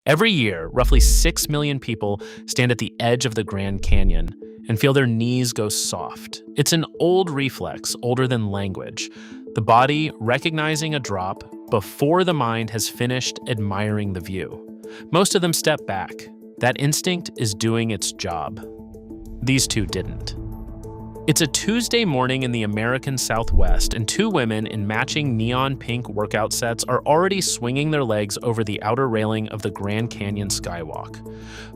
Every year, roughly 6 million people stand at the edge of the Grand Canyon and feel their knees go soft. It's an old reflex, older than language. The body recognizing a drop before the mind has finished admiring the view. Most of them step back. That instinct is doing its job. These two didn't. It's a Tuesday morning in the American Southwest, and two women in matching neon pink workout sets are already swinging their legs over the outer railing of the Grand Canyon Skywalk.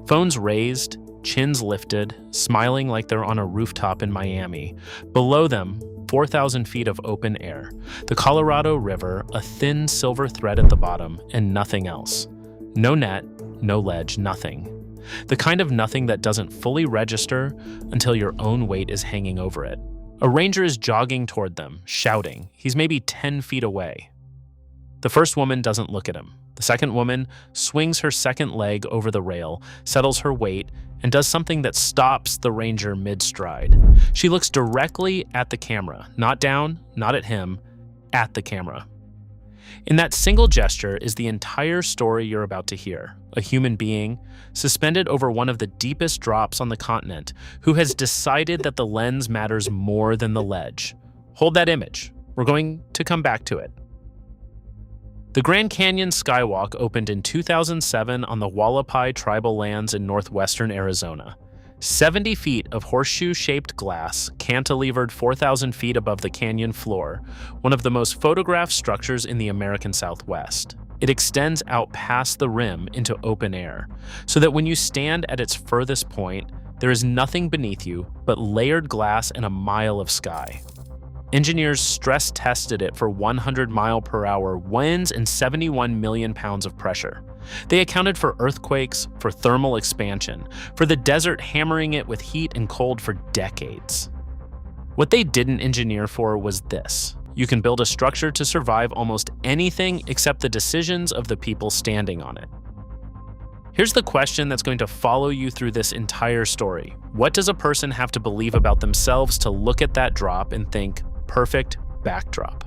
Phones raised, chins lifted, smiling like they're on a rooftop in Miami. Below them, 4,000 feet of open air, the Colorado River, a thin silver thread at the bottom, and nothing else. No net, no ledge, nothing. The kind of nothing that doesn't fully register until your own weight is hanging over it. A ranger is jogging toward them, shouting. He's maybe 10 feet away. The first woman doesn't look at him. The second woman swings her second leg over the rail, settles her weight, and does something that stops the ranger mid-stride. She looks directly at the camera, not down, not at him, at the camera. In that single gesture is the entire story you're about to hear. A human being, suspended over one of the deepest drops on the continent, who has decided that the lens matters more than the ledge. Hold that image. We're going to come back to it. The Grand Canyon Skywalk opened in 2007 on the Hualapai tribal lands in northwestern Arizona. 70 feet of horseshoe-shaped glass, cantilevered 4,000 feet above the canyon floor, one of the most photographed structures in the American Southwest. It extends out past the rim into open air, so that when you stand at its furthest point, there is nothing beneath you but layered glass and a mile of sky. Engineers stress-tested it for 100-mile-per-hour winds and 71 million pounds of pressure. They accounted for earthquakes, for thermal expansion, for the desert hammering it with heat and cold for decades. What they didn't engineer for was this. You can build a structure to survive almost anything except the decisions of the people standing on it. Here's the question that's going to follow you through this entire story. What does a person have to believe about themselves to look at that drop and think, perfect backdrop?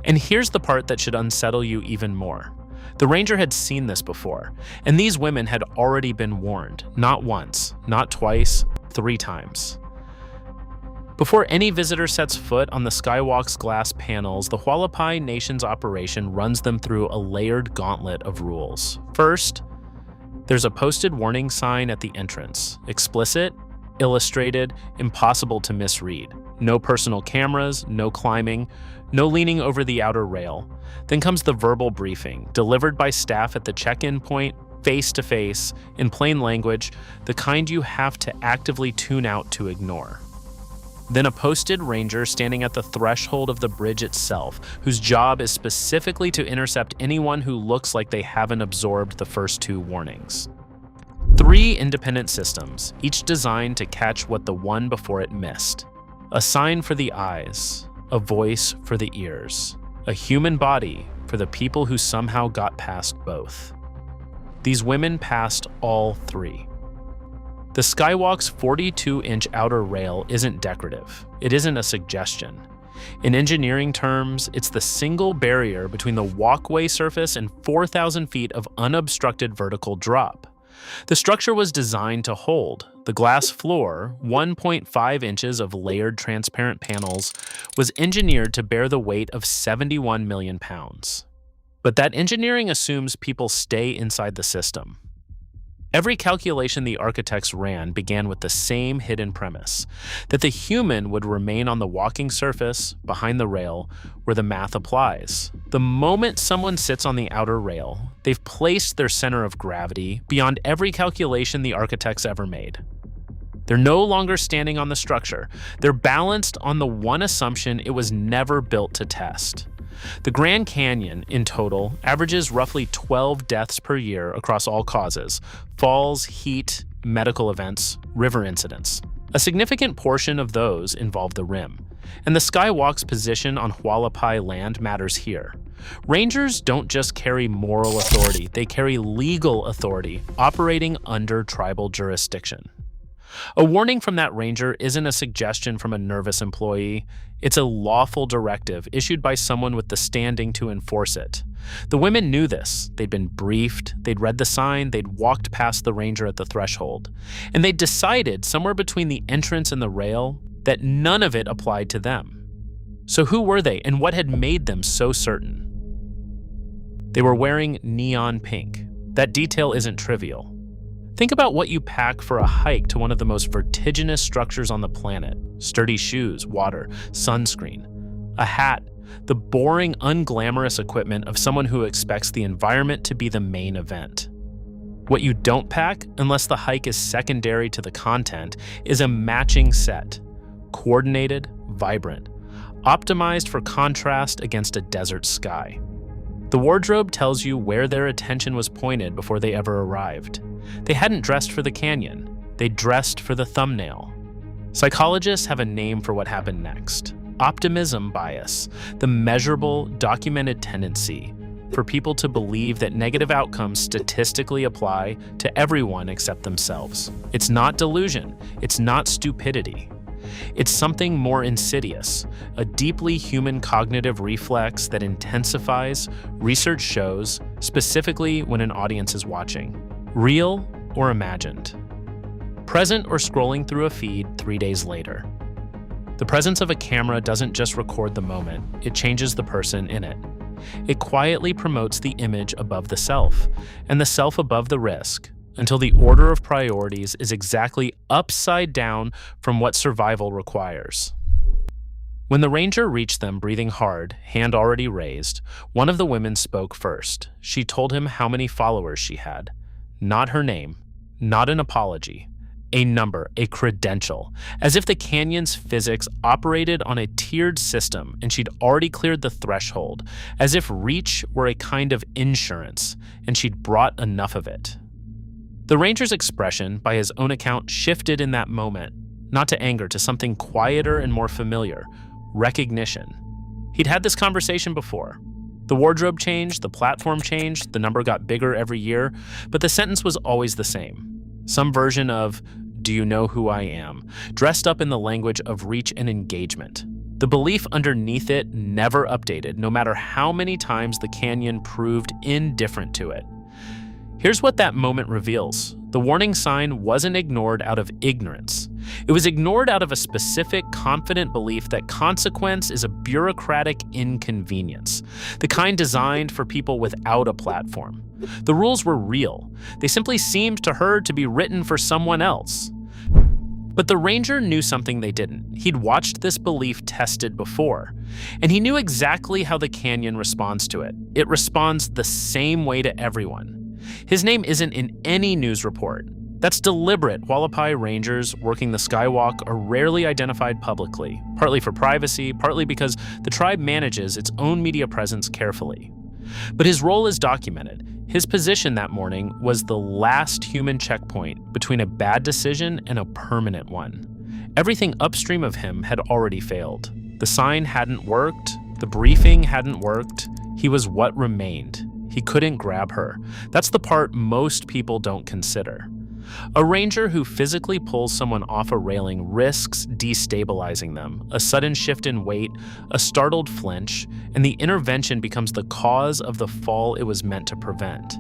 And here's the part that should unsettle you even more. The ranger had seen this before, and these women had already been warned, not once, not twice, 3 times. Before any visitor sets foot on the Skywalk's glass panels, the Hualapai Nation's operation runs them through a layered gauntlet of rules. First, there's a posted warning sign at the entrance. Explicit, illustrated, impossible to misread. No personal cameras, no climbing, no leaning over the outer rail. Then comes the verbal briefing, delivered by staff at the check-in point, face-to-face, in plain language, the kind you have to actively tune out to ignore. Then a posted ranger standing at the threshold of the bridge itself, whose job is specifically to intercept anyone who looks like they haven't absorbed the first 2 warnings. 3 independent systems, each designed to catch what the one before it missed. A sign for the eyes, a voice for the ears, a human body for the people who somehow got past both. These women passed all 3. The Skywalk's 42-inch outer rail isn't decorative. It isn't a suggestion. In engineering terms, it's the single barrier between the walkway surface and 4,000 feet of unobstructed vertical drop. The structure was designed to hold. The glass floor, 1.5 inches of layered transparent panels, was engineered to bear the weight of 71 million pounds. But that engineering assumes people stay inside the system. Every calculation the architects ran began with the same hidden premise, that the human would remain on the walking surface, behind the rail, where the math applies. The moment someone sits on the outer rail, they've placed their center of gravity beyond every calculation the architects ever made. They're no longer standing on the structure. They're balanced on the one assumption it was never built to test. The Grand Canyon, in total, averages roughly 12 deaths per year across all causes: falls, heat, medical events, river incidents. A significant portion of those involve the rim, and the Skywalk's position on Hualapai land matters here. Rangers don't just carry moral authority, they carry legal authority, operating under tribal jurisdiction. A warning from that ranger isn't a suggestion from a nervous employee. It's a lawful directive issued by someone with the standing to enforce it. The women knew this. They'd been briefed, they'd read the sign, they'd walked past the ranger at the threshold. And they'd decided, somewhere between the entrance and the rail, that none of it applied to them. So who were they, and what had made them so certain? They were wearing neon pink. That detail isn't trivial. Think about what you pack for a hike to one of the most vertiginous structures on the planet. Sturdy shoes, water, sunscreen, a hat, the boring, unglamorous equipment of someone who expects the environment to be the main event. What you don't pack, unless the hike is secondary to the content, is a matching set. Coordinated, vibrant, optimized for contrast against a desert sky. The wardrobe tells you where their attention was pointed before they ever arrived. They hadn't dressed for the canyon. They dressed for the thumbnail. Psychologists have a name for what happened next. Optimism bias, the measurable, documented tendency for people to believe that negative outcomes statistically apply to everyone except themselves. It's not delusion. It's not stupidity. It's something more insidious, a deeply human cognitive reflex that intensifies, research shows, specifically when an audience is watching. Real or imagined. Present or scrolling through a feed 3 days later. The presence of a camera doesn't just record the moment, it changes the person in it. It quietly promotes the image above the self, and the self above the risk, until the order of priorities is exactly upside down from what survival requires. When the ranger reached them breathing hard, hand already raised, one of the women spoke first. She told him how many followers she had. Not her name, not an apology, a number, a credential, as if the canyon's physics operated on a tiered system and she'd already cleared the threshold, as if reach were a kind of insurance and she'd brought enough of it. The ranger's expression, by his own account, shifted in that moment, not to anger, to something quieter and more familiar, recognition. He'd had this conversation before. The wardrobe changed, the platform changed, the number got bigger every year, but the sentence was always the same. Some version of, "Do you know who I am?" dressed up in the language of reach and engagement. The belief underneath it never updated, no matter how many times the canyon proved indifferent to it. Here's what that moment reveals. The warning sign wasn't ignored out of ignorance. It was ignored out of a specific, confident belief that consequence is a bureaucratic inconvenience, the kind designed for people without a platform. The rules were real. They simply seemed to her to be written for someone else. But the ranger knew something they didn't. He'd watched this belief tested before, and he knew exactly how the canyon responds to it. It responds the same way to everyone. His name isn't in any news report. That's deliberate. Hualapai rangers working the skywalk are rarely identified publicly, partly for privacy, partly because the tribe manages its own media presence carefully. But his role is documented. His position that morning was the last human checkpoint between a bad decision and a permanent one. Everything upstream of him had already failed. The sign hadn't worked, the briefing hadn't worked, he was what remained. He couldn't grab her. That's the part most people don't consider. A ranger who physically pulls someone off a railing risks destabilizing them, a sudden shift in weight, a startled flinch, and the intervention becomes the cause of the fall it was meant to prevent.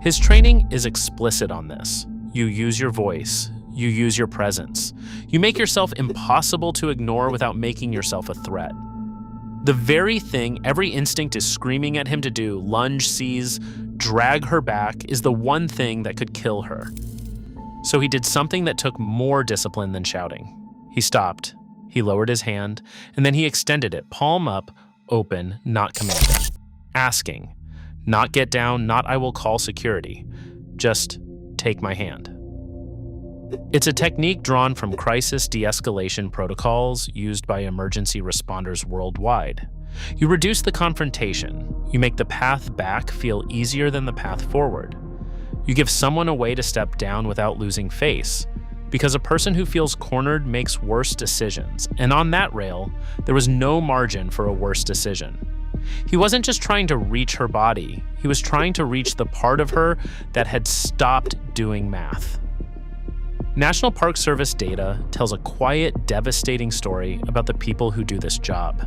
His training is explicit on this. You use your voice. You use your presence. You make yourself impossible to ignore without making yourself a threat. The very thing every instinct is screaming at him to do, lunge, seize, drag her back, is the one thing that could kill her. So he did something that took more discipline than shouting. He stopped, he lowered his hand, and then he extended it, palm up, open, not commanding. Asking, not get down, not I will call security, just take my hand. It's a technique drawn from crisis de-escalation protocols used by emergency responders worldwide. You reduce the confrontation. You make the path back feel easier than the path forward. You give someone a way to step down without losing face, because a person who feels cornered makes worse decisions, and on that rail, there was no margin for a worse decision. He wasn't just trying to reach her body, he was trying to reach the part of her that had stopped doing math. National Park Service data tells a quiet, devastating story about the people who do this job.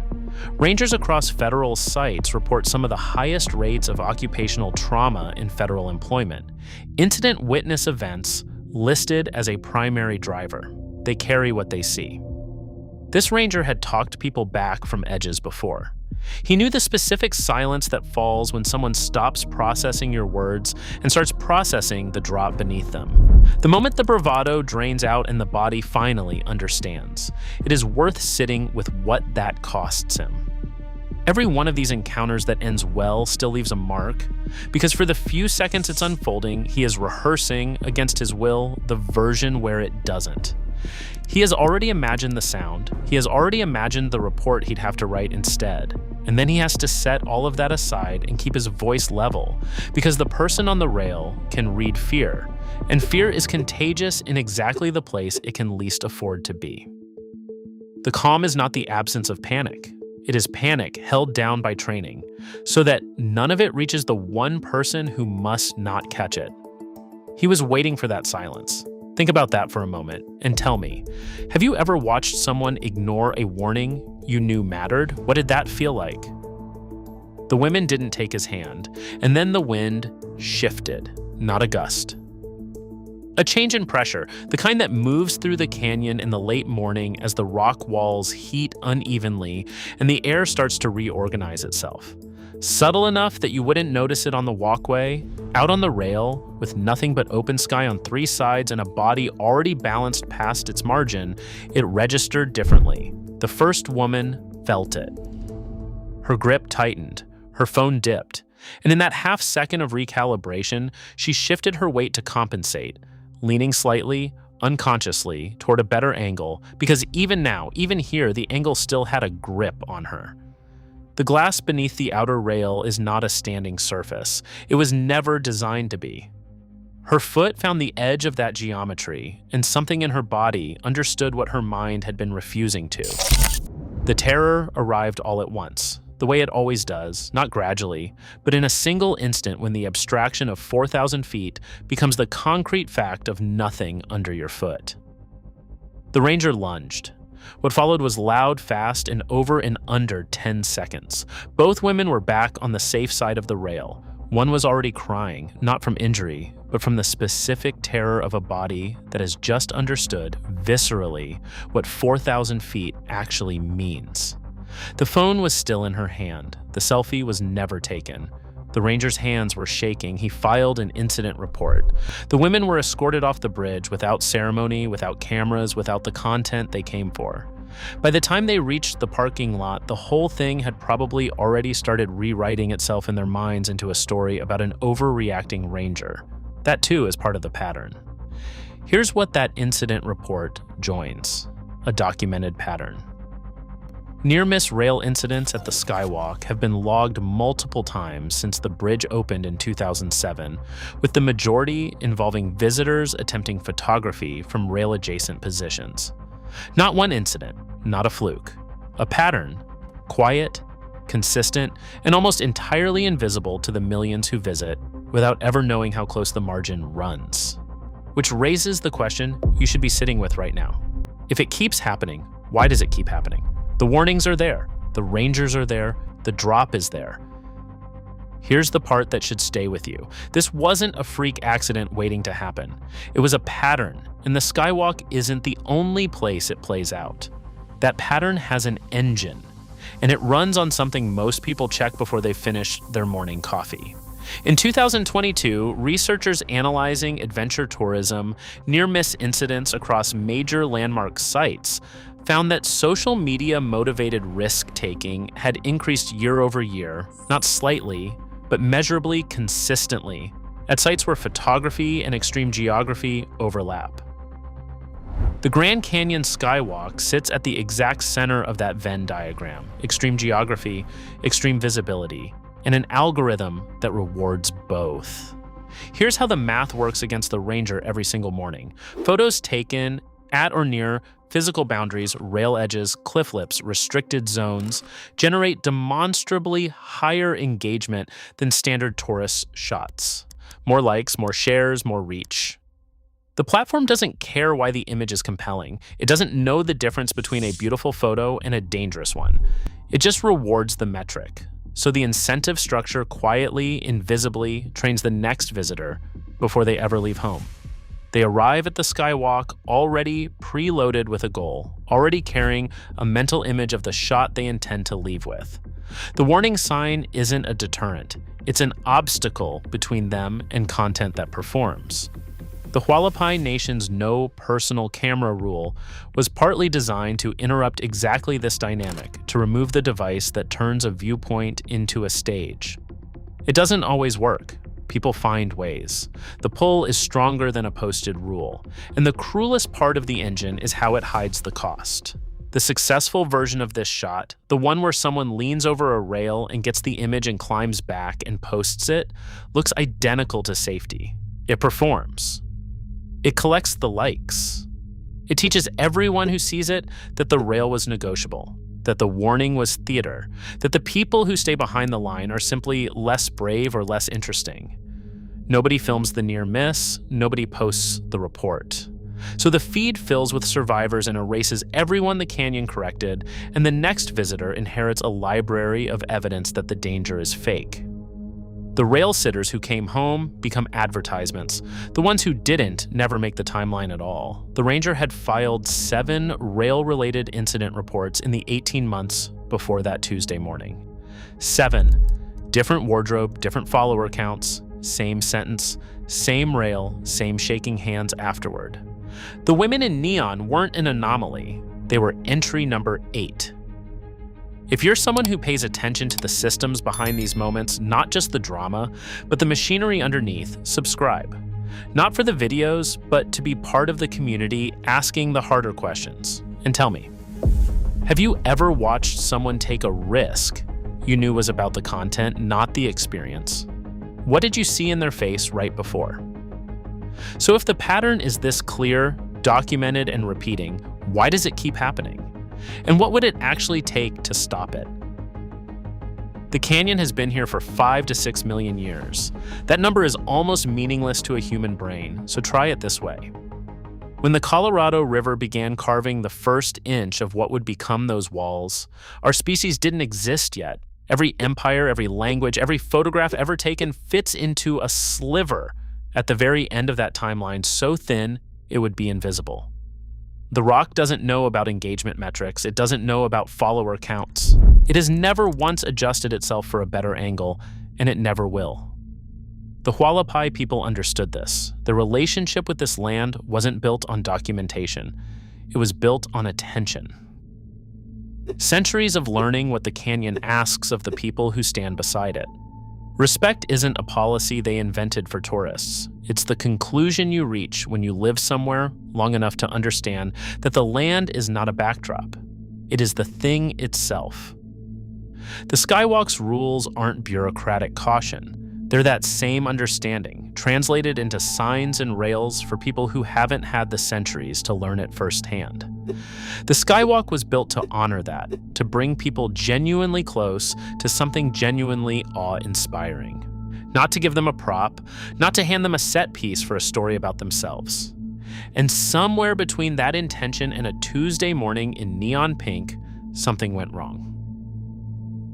Rangers across federal sites report some of the highest rates of occupational trauma in federal employment. Incident witness events listed as a primary driver. They carry what they see. This ranger had talked people back from edges before. He knew the specific silence that falls when someone stops processing your words and starts processing the drop beneath them. The moment the bravado drains out and the body finally understands, it is worth sitting with what that costs him. Every one of these encounters that ends well still leaves a mark, because for the few seconds it's unfolding, he is rehearsing, against his will, the version where it doesn't. He has already imagined the sound, he has already imagined the report he'd have to write instead, and then he has to set all of that aside and keep his voice level, because the person on the rail can read fear, and fear is contagious in exactly the place it can least afford to be. The calm is not the absence of panic. It is panic held down by training, so that none of it reaches the one person who must not catch it. He was waiting for that silence. Think about that for a moment and tell me, have you ever watched someone ignore a warning you knew mattered? What did that feel like? The women didn't take his hand, and then the wind shifted, not a gust. A change in pressure, the kind that moves through the canyon in the late morning as the rock walls heat unevenly and the air starts to reorganize itself. Subtle enough that you wouldn't notice it on the walkway, out on the rail, with nothing but open sky on three sides and a body already balanced past its margin, it registered differently. The first woman felt it. Her grip tightened, her phone dipped, and in that half second of recalibration, she shifted her weight to compensate, leaning slightly, unconsciously, toward a better angle, because even now, even here, the angle still had a grip on her. The glass beneath the outer rail is not a standing surface. It was never designed to be. Her foot found the edge of that geometry, and something in her body understood what her mind had been refusing to. The terror arrived all at once, the way it always does, not gradually, but in a single instant when the abstraction of 4,000 feet becomes the concrete fact of nothing under your foot. The ranger lunged. What followed was loud, fast, and over in under 10 seconds. Both women were back on the safe side of the rail. One was already crying, not from injury, but from the specific terror of a body that has just understood, viscerally, what 4,000 feet actually means. The phone was still in her hand. The selfie was never taken. The ranger's hands were shaking. He filed an incident report. The women were escorted off the bridge without ceremony, without cameras, without the content they came for. By the time they reached the parking lot, the whole thing had probably already started rewriting itself in their minds into a story about an overreacting ranger. That too is part of the pattern. Here's what that incident report joins: a documented pattern. Near-miss rail incidents at the Skywalk have been logged multiple times since the bridge opened in 2007, with the majority involving visitors attempting photography from rail-adjacent positions. Not one incident, not a fluke. A pattern, quiet, consistent, and almost entirely invisible to the millions who visit without ever knowing how close the margin runs. Which raises the question you should be sitting with right now. If it keeps happening, why does it keep happening? The warnings are there, the rangers are there, the drop is there. Here's the part that should stay with you. This wasn't a freak accident waiting to happen. It was a pattern, and the Skywalk isn't the only place it plays out. That pattern has an engine, and it runs on something most people check before they finish their morning coffee. In 2022, researchers analyzing adventure tourism near-miss incidents across major landmark sites found that social media-motivated risk-taking had increased year over year, not slightly, but measurably consistently, at sites where photography and extreme geography overlap. The Grand Canyon Skywalk sits at the exact center of that Venn diagram: extreme geography, extreme visibility, and an algorithm that rewards both. Here's how the math works against the ranger every single morning. Photos taken at or near physical boundaries, rail edges, cliff lips, restricted zones generate demonstrably higher engagement than standard tourist shots. More likes, more shares, more reach. The platform doesn't care why the image is compelling. It doesn't know the difference between a beautiful photo and a dangerous one. It just rewards the metric. So the incentive structure quietly, invisibly trains the next visitor before they ever leave home. They arrive at the skywalk already preloaded with a goal, already carrying a mental image of the shot they intend to leave with. The warning sign isn't a deterrent. It's an obstacle between them and content that performs. The Hualapai Nation's no personal camera rule was partly designed to interrupt exactly this dynamic, to remove the device that turns a viewpoint into a stage. It doesn't always work. People find ways. The pull is stronger than a posted rule, and the cruelest part of the engine is how it hides the cost. The successful version of this shot, the one where someone leans over a rail and gets the image and climbs back and posts it, looks identical to safety. It performs. It collects the likes. It teaches everyone who sees it that the rail was negotiable, that the warning was theater, that the people who stay behind the line are simply less brave or less interesting. Nobody films the near miss, nobody posts the report. So the feed fills with survivors and erases everyone the canyon corrected, and the next visitor inherits a library of evidence that the danger is fake. The rail sitters who came home become advertisements. The ones who didn't never make the timeline at all. The ranger had filed 7 rail-related incident reports in the 18 months before that Tuesday morning. 7. Different wardrobe, different follower counts, same sentence, same rail, same shaking hands afterward. The women in neon weren't an anomaly. They were entry number 8. If you're someone who pays attention to the systems behind these moments, not just the drama, but the machinery underneath, subscribe. Not for the videos, but to be part of the community asking the harder questions. And tell me, have you ever watched someone take a risk you knew was about the content, not the experience? What did you see in their face right before? So if the pattern is this clear, documented, and repeating, why does it keep happening? And what would it actually take to stop it? The canyon has been here for 5 to 6 million years. That number is almost meaningless to a human brain, so try it this way. When the Colorado River began carving the first inch of what would become those walls, our species didn't exist yet. Every empire, every language, every photograph ever taken fits into a sliver at the very end of that timeline, so thin it would be invisible. The rock doesn't know about engagement metrics. It doesn't know about follower counts. It has never once adjusted itself for a better angle, and it never will. The Hualapai people understood this. Their relationship with this land wasn't built on documentation. It was built on attention. Centuries of learning what the canyon asks of the people who stand beside it. Respect isn't a policy they invented for tourists. It's the conclusion you reach when you live somewhere long enough to understand that the land is not a backdrop. It is the thing itself. The Skywalk's rules aren't bureaucratic caution. They're that same understanding, translated into signs and rails for people who haven't had the centuries to learn it firsthand. The Skywalk was built to honor that, to bring people genuinely close to something genuinely awe-inspiring. Not to give them a prop, not to hand them a set piece for a story about themselves. And somewhere between that intention and a Tuesday morning in neon pink, something went wrong.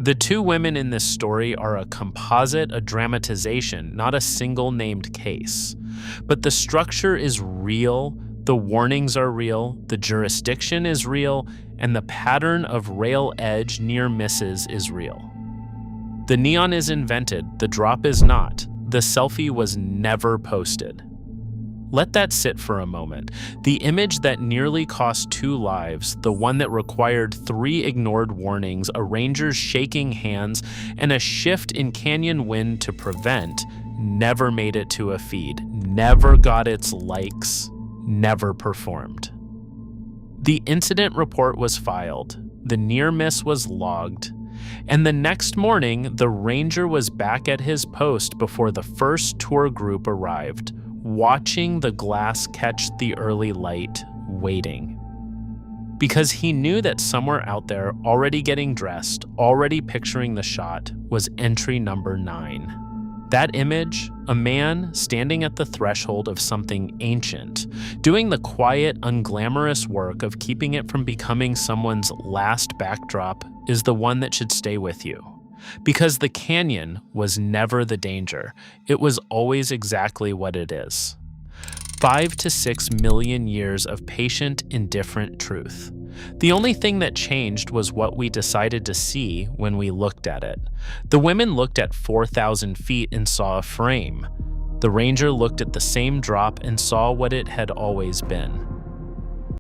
The 2 women in this story are a composite, a dramatization, not a single named case. But the structure is real, the warnings are real, the jurisdiction is real, and the pattern of rail edge near misses is real. The neon is invented, the drop is not. The selfie was never posted. Let that sit for a moment. The image that nearly cost 2 lives, the one that required 3 ignored warnings, a ranger's shaking hands, and a shift in canyon wind to prevent, never made it to a feed, never got its likes, never performed. The incident report was filed, the near miss was logged, and the next morning, the ranger was back at his post before the first tour group arrived, watching the glass catch the early light, waiting. Because he knew that somewhere out there, already getting dressed, already picturing the shot, was entry number 9. That image, a man standing at the threshold of something ancient, doing the quiet, unglamorous work of keeping it from becoming someone's last backdrop, is the one that should stay with you. Because the canyon was never the danger, it was always exactly what it is. 5 to 6 million years of patient, indifferent truth. The only thing that changed was what we decided to see when we looked at it. The women looked at 4,000 feet and saw a frame. The ranger looked at the same drop and saw what it had always been.